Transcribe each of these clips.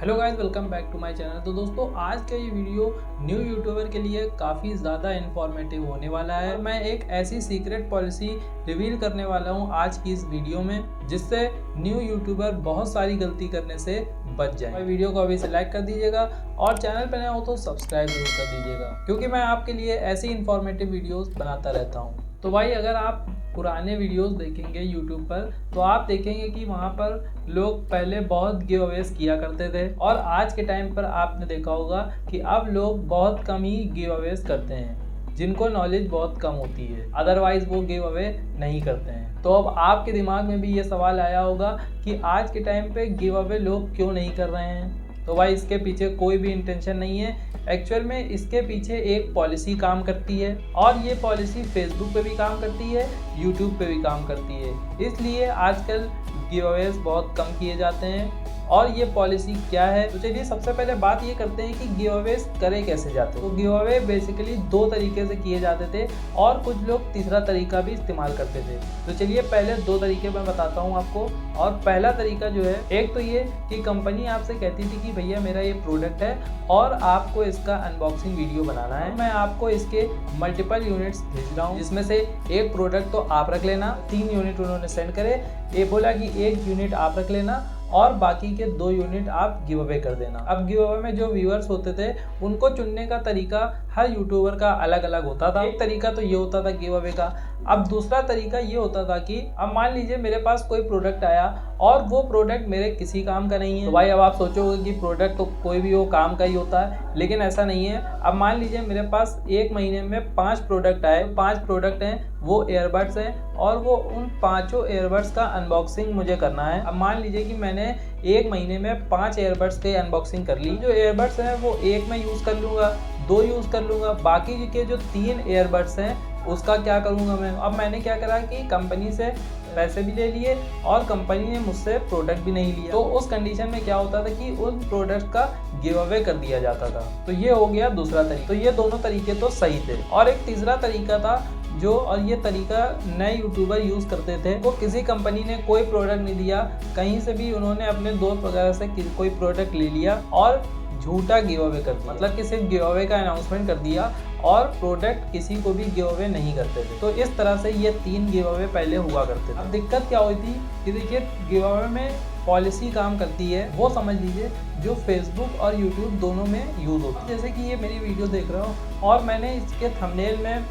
Hello guys, welcome back to my channel. तो दोस्तों, आज का ये वीडियो न्यू यूट्यूबर के लिए काफ़ी ज़्यादा इन्फॉर्मेटिव होने वाला है। मैं एक ऐसी सीक्रेट पॉलिसी रिवील करने वाला हूँ आज की इस वीडियो में, जिससे न्यू यूट्यूबर बहुत सारी गलती करने से बच जाए। वीडियो को अभी से लाइक कर दीजिएगा और चैनल पर नया हो तो सब्सक्राइब जरूर कर दीजिएगा, क्योंकि मैं आपके लिए ऐसी इन्फॉर्मेटिव वीडियोज़ बनाता रहता हूँ। तो भाई, अगर आप पुराने वीडियोस देखेंगे यूट्यूब पर तो आप देखेंगे कि वहाँ पर लोग पहले बहुत गिव अवेज किया करते थे, और आज के टाइम पर आपने देखा होगा कि अब लोग बहुत कम ही गिव अवेज करते हैं, जिनको नॉलेज बहुत कम होती है, अदरवाइज वो गिव अवे नहीं करते हैं। तो अब आपके दिमाग में भी ये सवाल आया होगा कि आज के टाइम पे गिव अवे लोग क्यों नहीं कर रहे हैं। तो भाई, इसके पीछे कोई भी इंटेंशन नहीं है। एक्चुअल में इसके पीछे एक पॉलिसी काम करती है, और ये पॉलिसी फेसबुक पे भी काम करती है, यूट्यूब पे भी काम करती है। इसलिए आजकल गिव अवेज बहुत कम किए जाते हैं। और ये पॉलिसी क्या है, तो चलिए सबसे पहले बात ये करते हैं कि गिव अवेज करे कैसे जाते हैं। तो गिव अवे बेसिकली दो तरीके से किए जाते थे, और कुछ लोग तीसरा तरीका भी इस्तेमाल करते थे। तो चलिए पहले दो तरीके मैं बताता हूँ आपको। और पहला तरीका जो है, एक तो ये कि कंपनी आपसे कहती थी कि भैया मेरा ये प्रोडक्ट है और आपको इसका अनबॉक्सिंग वीडियो बनाना है, मैं आपको इसके मल्टीपल यूनिट्स भेज रहा हूँ, जिसमें से एक प्रोडक्ट तो आप रख लेना। 3 यूनिट उन्होंने सेंड करे, ये बोला कि 1 यूनिट आप रख लेना और बाकी के 2 यूनिट आप गिव अवे कर देना। अब गिव अवे में जो व्यूअर्स होते थे उनको चुनने का तरीका हर यूट्यूबर का अलग अलग होता था। एक तरीका तो ये होता था गिव अवे का। अब दूसरा तरीका ये होता था कि अब मान लीजिए मेरे पास कोई प्रोडक्ट आया और वो प्रोडक्ट मेरे किसी काम का नहीं है। तो भाई, अब आप सोचोगे कि प्रोडक्ट तो कोई भी हो काम का ही होता है, लेकिन ऐसा नहीं है। अब मान लीजिए मेरे पास एक महीने में 5 प्रोडक्ट आए, 5 प्रोडक्ट हैं, वो एयरबड्स हैं, और वो उन 5 एयरबड्स का अनबॉक्सिंग मुझे करना है। अब मान लीजिए कि मैंने एक महीने में 5 एयरबड्स के अनबॉक्सिंग कर ली। जो एयरबड्स हैं वो एक मैं यूज़ कर लूँगा, 2 यूज़ कर लूँगा, बाकी के जो 3 एयरबड्स हैं उसका क्या करूँगा मैं। अब मैंने क्या करा कि कंपनी से पैसे भी ले लिए और कंपनी ने मुझसे प्रोडक्ट भी नहीं लिया। तो उस कंडीशन में क्या होता था कि उन प्रोडक्ट का गिव अवे कर दिया जाता था। तो ये हो गया दूसरा तरीका। तो ये दोनों तरीके तो सही थे। और एक तीसरा तरीका था जो, और ये तरीका नए यूट्यूबर यूज़ करते थे। वो किसी कंपनी ने कोई प्रोडक्ट नहीं दिया, कहीं से भी उन्होंने अपने दोस्त वगैरह से कोई प्रोडक्ट ले लिया और झूठा गिव अवे कर दिया। मतलब कि सिर्फ गिव अवे का अनाउंसमेंट कर दिया और प्रोडक्ट किसी को भी गिव अवे नहीं करते थे। तो इस तरह से ये 3 गिव अवे पहले हुआ करते थे। अब दिक्कत क्या हुई थी कि देखिए, गिव अवे में पॉलिसी काम करती है, वो समझ लीजिए, जो फेसबुक और यूट्यूब दोनों में यूज़ होती है। जैसे कि ये मेरी वीडियो देख रहे हो और मैंने इसके थंबनेल में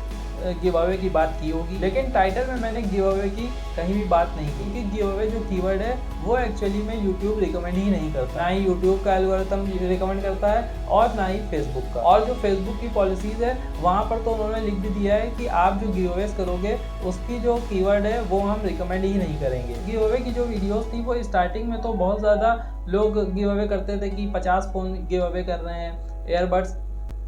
गिव अवे की बात की होगी, लेकिन टाइटल में मैंने गिव अवे की कहीं भी बात नहीं की, क्योंकि गिव अवे जो कीवर्ड है वो एक्चुअली में यूट्यूब रिकमेंड ही नहीं करता। ना ही यूट्यूब का एल्गोरिथम रिकमेंड करता है और ना ही फेसबुक का। और जो फेसबुक की पॉलिसीज़ है वहाँ पर तो उन्होंने लिख भी दिया है कि आप जो गिव अवेज करोगे उसकी जो कीवर्ड है वो हम रिकमेंड ही नहीं करेंगे। गिव अवे की जो वीडियोज़ थी वो स्टार्टिंग में तो बहुत ज़्यादा लोग गिव अवे करते थे कि 50 फ़ोन गिव अवे कर रहे हैं, एयरबड्स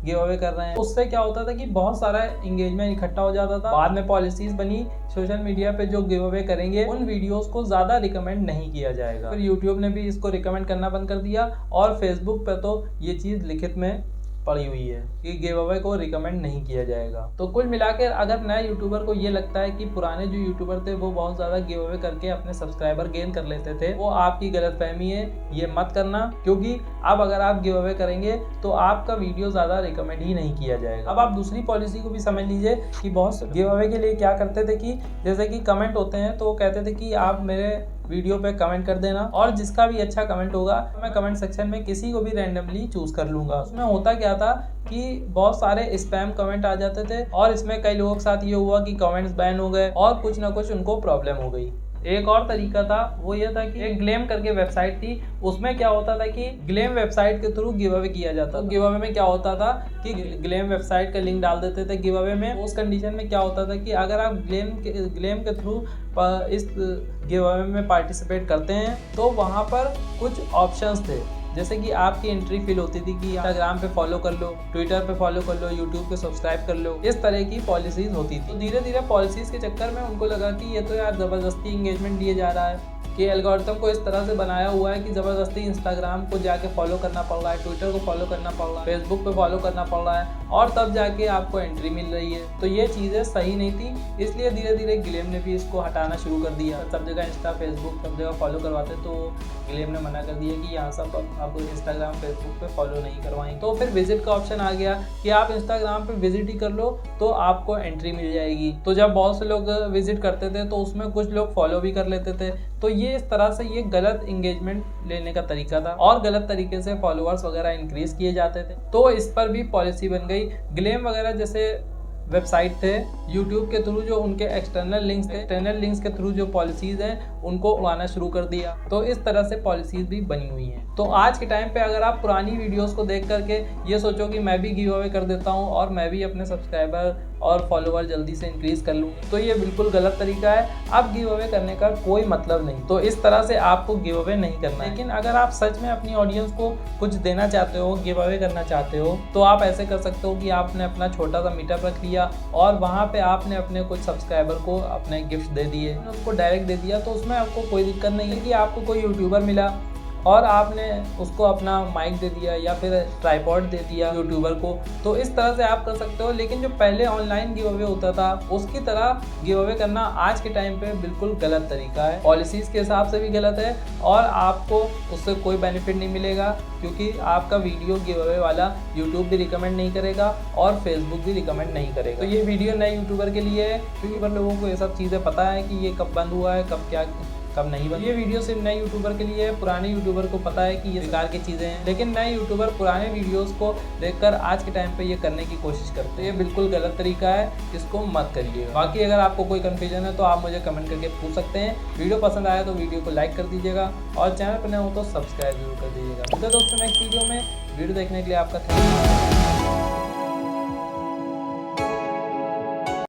गिव अवे कर रहे हैं। उससे क्या होता था कि बहुत सारा एंगेजमेंट इकट्ठा हो जाता था। बाद में पॉलिसीज बनी, सोशल मीडिया पे जो गिव अवे करेंगे उन वीडियोस को ज़्यादा रिकमेंड नहीं किया जाएगा। फिर यूट्यूब ने भी इसको रिकमेंड करना बंद कर दिया, और फेसबुक पे तो ये चीज़ लिखित में पड़ी हुई है कि गिव अवे को रिकमेंड नहीं किया जाएगा। तो कुल मिलाकर अगर नए यूट्यूबर को ये लगता है कि पुराने जो यूट्यूबर थे वो बहुत ज़्यादा गिव अवे करके अपने सब्सक्राइबर गेन कर लेते थे, वो आपकी गलतफहमी है, ये मत करना। क्योंकि अब अगर आप गिव अवे करेंगे तो आपका वीडियो ज़्यादा रिकमेंड ही नहीं किया जाएगा। अब आप दूसरी पॉलिसी को भी समझ लीजिए कि बहुत गिव अवे के लिए क्या करते थे कि जैसे कि कमेंट होते हैं, तो वो कहते थे कि आप मेरे वीडियो पे कमेंट कर देना, और जिसका भी अच्छा कमेंट होगा मैं कमेंट सेक्शन में किसी को भी रैंडमली चूज़ कर लूँगा। उसमें होता क्या था कि बहुत सारे स्पैम कमेंट आ जाते थे, और इसमें कई लोगों के साथ ये हुआ कि कमेंट्स बैन हो गए और कुछ ना कुछ उनको प्रॉब्लम हो गई। एक और तरीका था, वो ये था कि एक ग्लेम करके वेबसाइट थी, उसमें क्या होता था कि ग्लेम वेबसाइट के थ्रू गिव अवे किया जाता। तो गिव अवे में क्या होता था कि ग्लेम वेबसाइट का लिंक डाल देते थे गिव अवे में। उस कंडीशन में क्या होता था कि अगर आप ग्लेम के थ्रू इस गिव अवे में पार्टिसिपेट करते हैं तो वहाँ पर कुछ ऑप्शंस थे, जैसे कि आपकी एंट्री फिल होती थी कि इंस्टाग्राम पे फॉलो कर लो, ट्विटर पे फॉलो कर लो, यूट्यूब पे सब्सक्राइब कर लो, इस तरह की पॉलिसीज होती थी। तो धीरे धीरे पॉलिसीज के चक्कर में उनको लगा कि ये तो यार ज़बरदस्ती एंगेजमेंट दिए जा रहा है, कि एल्गोरिथम को इस तरह से बनाया हुआ है कि ज़बरदस्ती इंस्टाग्राम को जाके फॉलो करना पड़ रहा है, ट्विटर को फॉलो करना पड़ रहा है, फेसबुक पे फॉलो करना पड़ रहा है, और तब जाके आपको एंट्री मिल रही है। तो ये चीज़ें सही नहीं थी, इसलिए धीरे धीरे ग्लेम ने भी इसको हटाना शुरू कर दिया। सब जगह इंस्टा फेसबुक सब जगह फॉलो करवाते, तो ग्लेम ने मना कर दिया कि यहाँ सब अब इंस्टाग्राम फेसबुक पे फॉलो नहीं करवाएंगे। तो फिर विजिट का ऑप्शन आ गया कि आप इंस्टाग्राम पे विजिट ही कर लो तो आपको एंट्री मिल जाएगी। तो जब बहुत से लोग विजिट करते थे तो उसमें कुछ लोग फॉलो भी कर लेते थे। तो ये इस तरह से ये गलत इंगेजमेंट लेने का तरीका था और गलत तरीके से फॉलोअर्स वगैरह इंक्रीज किए जाते थे। तो इस पर भी पॉलिसी बन गई। ग्लेम वगैरह जैसे वेबसाइट थे यूट्यूब के थ्रू, जो उनके एक्सटर्नल लिंक्स के थ्रू जो पॉलिसीज हैं उनको उड़ाना शुरू कर दिया। तो इस तरह से पॉलिसीज भी बनी हुई हैं। तो आज के टाइम पे अगर आप पुरानी वीडियोस को देख करके ये सोचो कि मैं भी गिव अवे कर देता हूँ और मैं भी अपने सब्सक्राइबर और फॉलोअर जल्दी से इंक्रीज कर लूँ, तो ये बिल्कुल गलत तरीका है। अब गिव अवे करने का कोई मतलब नहीं। तो इस तरह से आपको गिव अवे नहीं करना है। लेकिन अगर आप सच में अपनी ऑडियंस को कुछ देना चाहते हो, गिव अवे करना चाहते हो, तो आप ऐसे कर सकते हो कि आपने अपना छोटा सा मीटअप रख लिया और वहाँ पे आपने अपने कुछ सब्सक्राइबर को अपने गिफ्ट दे दिए, उसको डायरेक्ट दे दिया। तो उसमें आपको कोई दिक्कत नहीं है कि आपको कोई यूट्यूबर मिला और आपने उसको अपना माइक दे दिया या फिर ट्राइपॉड दे दिया यूट्यूबर को, तो इस तरह से आप कर सकते हो। लेकिन जो पहले ऑनलाइन गिव अवे होता था उसकी तरह गिव अवे करना आज के टाइम पे बिल्कुल गलत तरीका है। पॉलिसीज़ के हिसाब से भी गलत है और आपको उससे कोई बेनिफिट नहीं मिलेगा, क्योंकि आपका वीडियो गिव अवे वाला यूट्यूब भी रिकमेंड नहीं करेगा और फेसबुक भी रिकमेंड नहीं करेगा। तो ये वीडियो नए यूट्यूबर के लिए है, क्योंकि पर लोगों को ये सब चीज़ें पता है कि ये कब बंद हुआ है, कब नहीं बनी। ये वीडियो सिर्फ नए यूट्यूबर के लिए है। पुराने यूट्यूबर को पता है कि ये बेकार की चीज़ें हैं, लेकिन नए यूट्यूबर पुराने वीडियोस को देखकर आज के टाइम पे ये करने की कोशिश करते हैं। ये बिल्कुल गलत तरीका है, इसको मत करिए। बाकी अगर आपको कोई कन्फ्यूजन है तो आप मुझे कमेंट करके पूछ सकते हैं। वीडियो पसंद आया तो वीडियो को लाइक कर दीजिएगा और चैनल पर नए हो तो सब्सक्राइब जरूर कर दीजिएगा। तो दोस्तों नेक्स्ट वीडियो में, वीडियो देखने के लिए आपका थैंक यू।